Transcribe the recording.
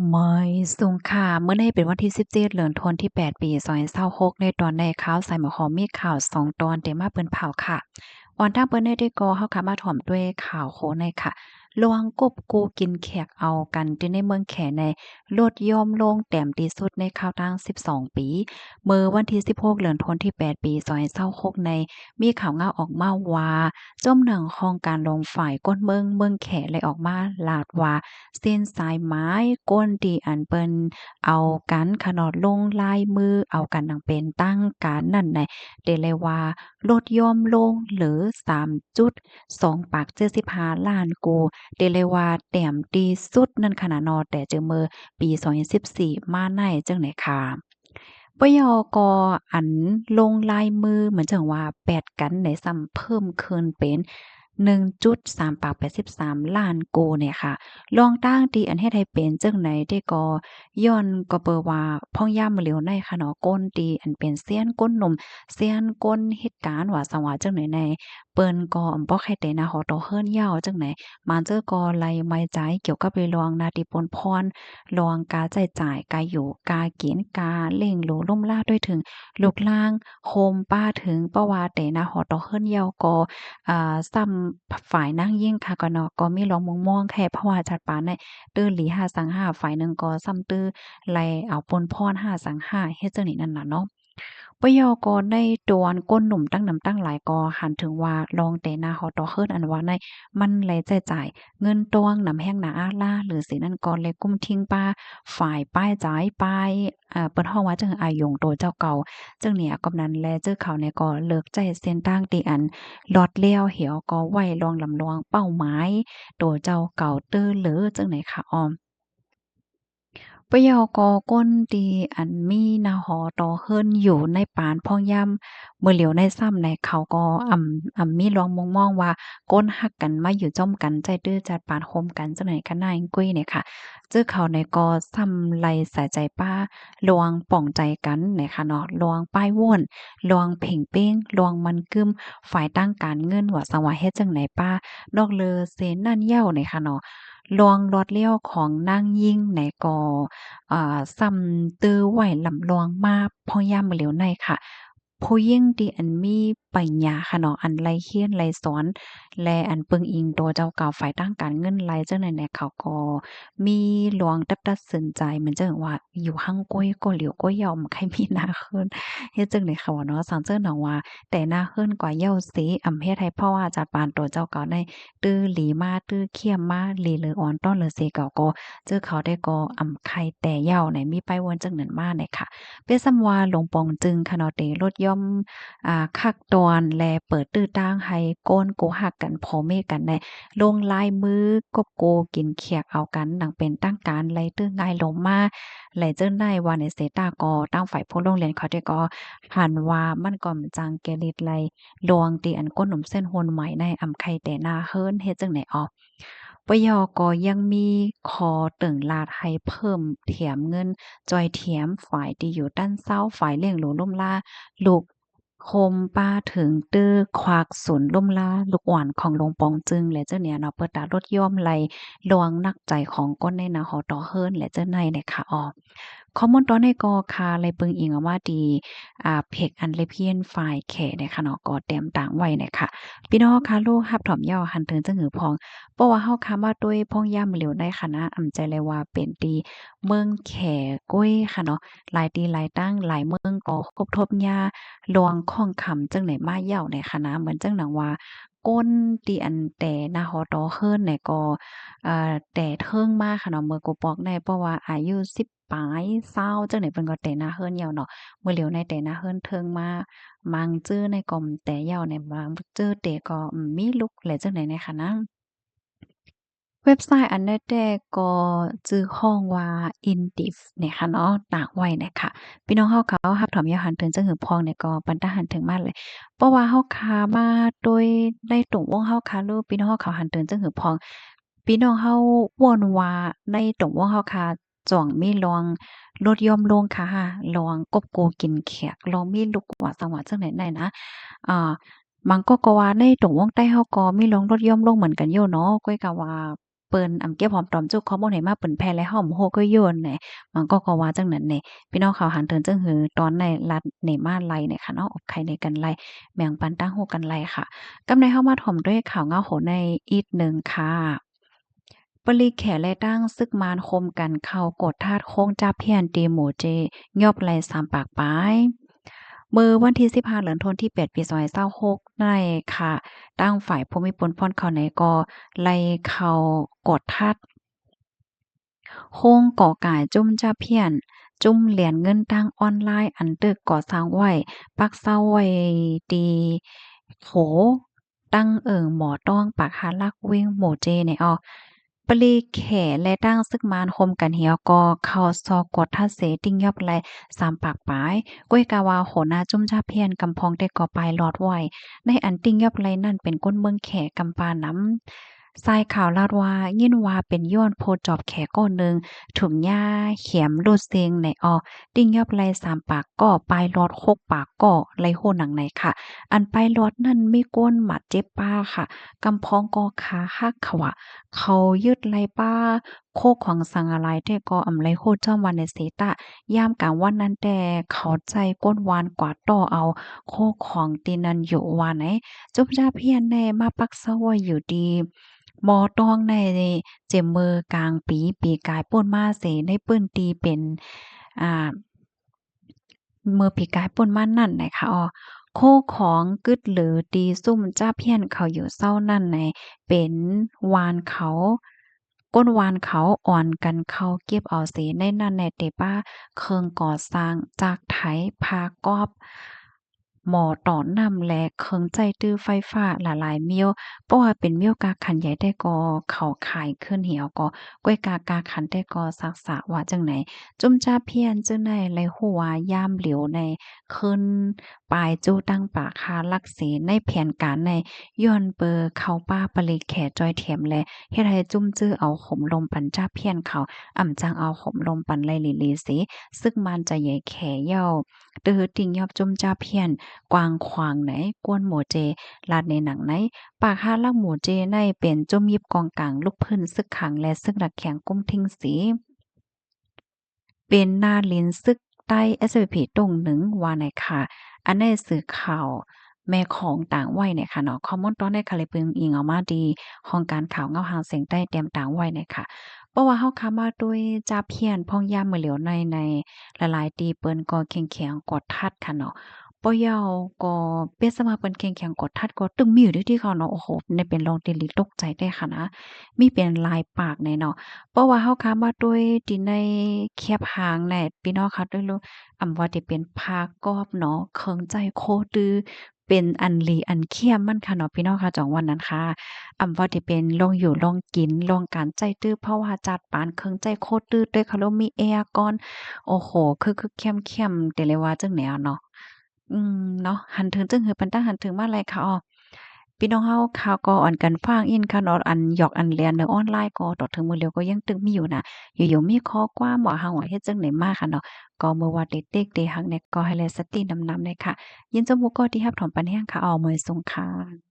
ไม่สูงค่ะเมื่อในเป็นวันที่17เดือนธันวาคมที่8ปี2026ในตอนในข่าวใส่หมอหอมมีข่าว2ตอนแต่มาเปิ้นเผาค่ะวันทางเปิ้นได้ก็เฮาค่ะมาถ่อมด้วยข่าวโคในค่ะลวงกบกูกินแขกเอากันที่ในเมืองแขในลดย่อมลงแต้มที่สุดในข่าวตั้ง12ปีเมื่อวันที่16เดือนธันวาคมที่8ปี2026ในมีข่าวงาออกมาว่าจมหนังห้องการลงฝ่ายก้นเมืองแขเลยออกมาลาดว่า เส้นสายไม้ก้นที่อันเปิ้นเอากันขนอดลงลายมือเอากันดังเป็นตั้งการนั่นแหละได้เลยว่าลดย่อมลงเหลือ3.2ปาก75ล้านกูได้เลยว่าแต้มดีสุดนั่นขนาดเนาะแต่เจอมื้อปี2014มาในจังได๋ค่ะปยกอันลงลายมือเหมือนจังว่าแปดกันได้ซ้ำเพิ่มขึ้นเป็น1.3ปาก83ล้านกูเนี่ยค่ะ ลองตั้งตีอันเฮ็ดให้เป็นจั่งไหนได้ก็ย้อนก็เปิ่ว่าพ่องยามมื้อเหลียวในค่ะเนาะก้นตีอันเป็นเซียนก้นหนุ่มเซียนก้นเหตุการณ์ว่าสังว่าจั่งไหนแหน่เปิ้นก็บ่ใครแต่นาฮอดต่อเฮิรนยาวจั่งไหนมันเจอก็ไล่ไม้ใจเกี่ยวกับไปลองนาติปนพรลองกาใช้จ่ายกาอยู่กากินกาเล่งโหลล่มลาด้วยถึงลูกล่างโฮมป้าถึงเพราะว่าแต่นาฮอดต่อเฮิรนยาวก็ ซ้ำฝ่ายนางยิ่งค่ะก็เนาะก็มีลองมองๆแค่เพราะว่าจัดปานในตื้อหลี5สัง5ฝ่ายหนึ่งก็ซ้ำตื้อไล่เอาปนพร5สัง5เฮ็ดจังนี้นั่นน่ะเนาะปยก็ได้โดนก้นหนุ่มตั้งนำตั้งหลายก็หันถึงว่าลองแต่นาฮอดต่อเฮิรนอันว่าในมันไหลจ่ายเงินตวงนำแห้งหนาอาลาหรือสินั่นก็เลยกุ้มทิ้งป้าฝ่ายป้ายจ่ายป้ายเปิ้นฮ้องว่าจังอายงโตเจ้าเก่าจังเนี่ยกำนั้นแลเจอเขาเนี่ยก็เลิกใจเส้นทางที่อัน ลอดเลี้ยวเหี่ยวก็ไว้ลองลำลองเป้าหมายโตเจ้าเก่าเตื้อเหลือจังไหนคะออม ปยกก้นตีอันมีนาหอต่อเฮิรนอยู่ในปานพ่องย่ำเมื่อเหลียวในซ้ำในเขาก็มีลองมองว่าก้นฮักกันมาอยู่จ้อมกันใจดื้อจัดปานโฮมกันจังไหนคะนายกุ้ยเนี่ยค่ะเจอเขาในก็ซ้ำไลสายใจป้าลวงป่องใจกันเนี่ยค่ะเนาะลวงป้ายว่นลวงเพ่งเป้งลวงมันกึมฝ่ายตั้งการเงินว่าสังว่าเฮ็ดจังไหนป้านอกเลอเซนนั่นเย้าเนี่ยค่ะเนาะลวงลอดเลี้ยวของนางยิ่งในกอ ซำตื้อไหวลำลองมาพ่อย่ามมื้อเหลียวในค่ะผู้หญิงที่อันมีปัญญาค่ะเนาะอันไลเรียนไลสอนและอันเปิงอิงตัวเจ้าเก่าฝ่ายด้านการเงินไลจังใดแหน่เขาก็มีหลวงตัดสินใจเหมือนจังว่าอยู่หั่งก้อยก็เหลียวก็ยอมใครมีหน้าขึ้นเฮ็ดจังได๋ค่ะว่าเนาะสังเจิ้นหนังว่าแต่หน้าขึ้นกว่าเย้าสิเฮ็ดให้เพราะว่าจัดปานตัวเจ้าเก่าได้ตื้อหลีมาตื้อเขี้ยมมาหลีเหลืออ่อนต้อนเหลือเสเก่าก็ เจอเขาได้ก็ไข่แต่เหย้าไหนมีไปวนจังนั้นมาเนี่ยค่ะเปียซ้ำว่าหลวงปองจึงค่ะเนาะเตลดย่อมคักตอนแลเปิดตื้อตั้งให้โกนโกหักกันพ้อเมกันในลงลายมือกบโกกินเขียกเอากันดังเป็นตั้งการไลตื้อง่ายลงมาไหลเจิ้นได้ว่าในเสตาก็ตั้งฝ่ายผู้โรงเรียนเขาได้ก็หันว่ามันก็จังแกลิดไลลวงตีอันก้นหนุ่มเส้นโหนใหม่ในไข่แต่นาเฮิรนเฮ็ดจังไหนออ ปยก็ยังมีขอเติ่งลาดให้เพิ่มแถมเงินจอยแถมฝ่ายที่อยู่ด้านเซ้าฝ่ายเลี้ยงหลูล่มล่าลูกโคมป้าถึงตื้อควักศูนย์ล่มล่าลูกอ่อนของลงปองจึงและเจ้าเนี่ยเนาะเปิดตาลดย่อมไหลลวงนักใจของก้นในนาหอต่อเฮิรนและเจ้าในเนี่ยค่ะออข้อมูลตอนในก็คาเลยเปิงอิงเอาว่าดีเพกอันเลเพียนฝ่ายแขเนี่ยค่ะเนาะก็แต้มต่างไว้เนี่ยค่ะพี่น้องคะลูกรับถ่อมเยาหันถึงจังหือพอง เพราะว่าเฮาคำว่าด้วยพ่องย่ำเหลวได้ค่ะนะใจเลยว่าเป็นตีเมืองแขก้อยค่ะเนาะหลายตีหลายตั้งหลายเมืองก็ครบทบยาลวงข้องคำจังไหนมาเหย้าในค่ะนะเหมือนจังหนังว่าก้นตีอันแต่นาฮอดอเฮิรนเนี่ยก็แต่เทิงมาค่ะเนาะเมื่อกูปอกได้เพราะว่าอายุ10ปลาย20จังไหนเพิ่นก็แต่นาเฮิรนยาวเนาะเมื่อเหลียวในแต่นาเฮิรนเทิงมามังจื้อในก็แต่ยาวในบางจื้อแต่ก็มีลุกแหละจังไหนในค่ะนะ เว็บไซต์อันแรกก็ชื่อห้องว่า Indief เนี่ยค่ะเนาะตากไว้เนี่ยค่ะพี่น้องเฮาเขารับถอมยามหันถึงจังหือพองเนี่ยก็ปันตาหันถึงมาเลยเพราะว่าเฮาค้ามาโดยในตรงวงเฮาค้าหรือพี่น้องเฮาเขาหันถึงจังหือพองพี่น้องเฮาว่นว่าในตรงวงเฮาค้าจ่องมีลองลดย่อมลงค่ะลองกบโกกินแขกลองมีลูกว่าจังหวะจังไหนไหนนะอ่ามันก็ว่าในตรงวงใต้เฮาก็มีลองลดย่อมลงเหมือนกันอยู่เนาะก้อยก็ว่า เปิ้นเก็บหอมตอมจุกข้อมูลให้มาเปิ้นแพร่และเฮาบ่ฮู้ก็โยนแหน่มันก็ว่าจังนั้นแหน่พี่น้องเขาหันเถิงจังหือตอนในรัฐในมาไลเนี่ยค่ะเนาะอบไข่ในกันไลแบ่งปันตั้งฮู้กันไลค่ะกำในเฮามาถ่อมด้วยข่าวเงาโหในอีกหนึ่งค่ะปลีแขและตั้งซึกมานคมกันเข้ากดทาดโค้งจ้าเพียนตีหมูเจยอบไหลสามปากปายมื้อวันที่15เดือนธันวาคมที่8ปี2026ในค่ะตั้งฝ่ายภูมิพลพรเข้าในก็ไล่เข้ากดทัด โครงก่อก่ายจุ้มจ้าเพี้ยนจุ้มเหรียญเงินทางออนไลน์อันตึกก่อสร้างไว้ปักเซาไว้ดีโขตั้งหมอต้องปากหาลักวิ่งหมู่เจเนี่ยอ้อปลีแขและตั้งซึกมานคมกันเหี่ยวก็เข้าซอกกดทัดเสติ้งยอบไหลสามปากปายก้วยกาวาโหนาจุ้มจ้าเพียนกำพองได้ก่อปลายหลอดไว้ในอันติ้งยอบไหลนั่นเป็นก้นเมืองแขกำปาน้ำ ทรายข่าวลาดว่ายินว่าเป็นย้อนโพจอบแขก้อนหนึ่งถุงหญ้าเข็มรูดเซงในติ้งยอบไลสามปากก่อปลายรอด6ปากก่อไลโหหนังในค่ะอันปลายรอดนั่นมีก้นหมัดเจ็บป้าค่ะกำพ้องก็ขาหักเขาอะเขายึดไลป้าโคกของสังอะไรแต่ก็อำไลโคจ้อมวันในเสตะยามกลางวันนั้นแต่เขาใจก้นวานกว่าต่อเอาโคกของตีนันอยู่วานไหนจุบจ้าเพียนแน่มาปักเซาไว้อยู่ดี หมอตองในเจ็มมือกลางปีกายป่นมาเสในปื้นตีเป็นอ่ามือปีกายป่นมานั่นไหนคะโคของกึดหรือตีซุ่มจ้าเพี้ยนเขาอยู่เศร้านั่นไหนเป็นวานเขาก้นวานเขาอ่อนกันเขาเก็บเอาเสในนั่นในเตป้าเคิงก่อสร้างจากไถพากอบหมอต่อนำและเคิงใจตื้อไฟฟ้าหลายๆเมียว เพราะว่าเป็นเมี่ยวกาขันใหญ่ได้ก็เขาขายขึ้นเหี่ยวก็ก้วยกาขันได้ก็ซักษะว่าจังไหนจุ่มจ้าเพียนจึงในไรหัวยามเหลียวในขึ้นปลายจู้ตั้งปากคาลักษีในแผนการในย้อนเปอเข้าป้าปลีแขจอยเถียมและเฮ็ดให้จุ่มจื้อเอาขมลมปันจ้าเพียนเขาจังเอาขมลมปันไลลีลีสิซึ่งมันจะใหญ่แขเย้าตื้อติ่งยอบจุ่มจ้าเพียนกวางขวางไหนกวนหมูเจลาดในหนังไหน ปากห้าลักหมู่เจในเป็นจมยิบกองกลางลูกพื้นซึกขังและซึกหลักแข็งกุ้มทิ้งสีเป็นนาลินซึกใต้ SVP ตรงหนึ่งว่าในค่ะอันในสื่อข่าวแม่ของต่างไว้เนี่ยค่ะเนาะคอมมอนตอนในคาลิปึงอิงเอามาดีของการข่าวเงาหางเสียงใต้เตรียมต่างไว้เนี่ยค่ะเพราะว่าเฮาคามาด้วยจาเพียนพ่องยามมื้อเหลียวในหลายๆตีเปิ้นก็แข็งๆกดทัดค่ะเนาะ ปอยาวก็เปียสมาเปิ้นแข็งๆกดทัดก็ตึงมีอยู่ที่เขาเนาะโอ้โฮในเป็นลองติลิตกใจได้ค่ะนะมีเป็นลายปากแน่เนาะเพราะว่าเฮาค้ามาด้วยที่ในแคบหางแน่พี่น้องคะด้วยลูกว่าที่เป็นผ้ากอบเนาะเคิงใจโคตือเป็นอันหลีอันเคียมมันค่ะเนาะพี่น้องคะจังวันนั้นค่ะว่าที่เป็นลองอยู่ลองกินลองการใจตื้อเพราะว่าจัดปานเคิงใจโคตื้อด้วยค่ะแล้วมีแอร์ก่อนโอ้โฮคือเข้มๆแต่เลยว่าจังแนวเนาะ เนาะหันถึงจึงหือปันตั้งหันถึงมาไรค่ะอ้อพี่น้องเฮาข่าวก็อ่อนกันฟังอินค่ะเนาะอันหยอกอันเลียนในออนไลน์ก็ต่อถึงมื้อเลียวก็ยังตึงมีอยู่น่ะอยู่ๆมีข้อความว่าเฮาอะเฮ็ดจั่งใดมาค่ะเนาะก็เมื่อว่าเด็กๆเดฮักเนี่ยก็ให้แลสตินำๆเลยค่ะยินจมูกก็ที่รับถอนปันแห้งค่ะอ้อมื้อสงค่ะ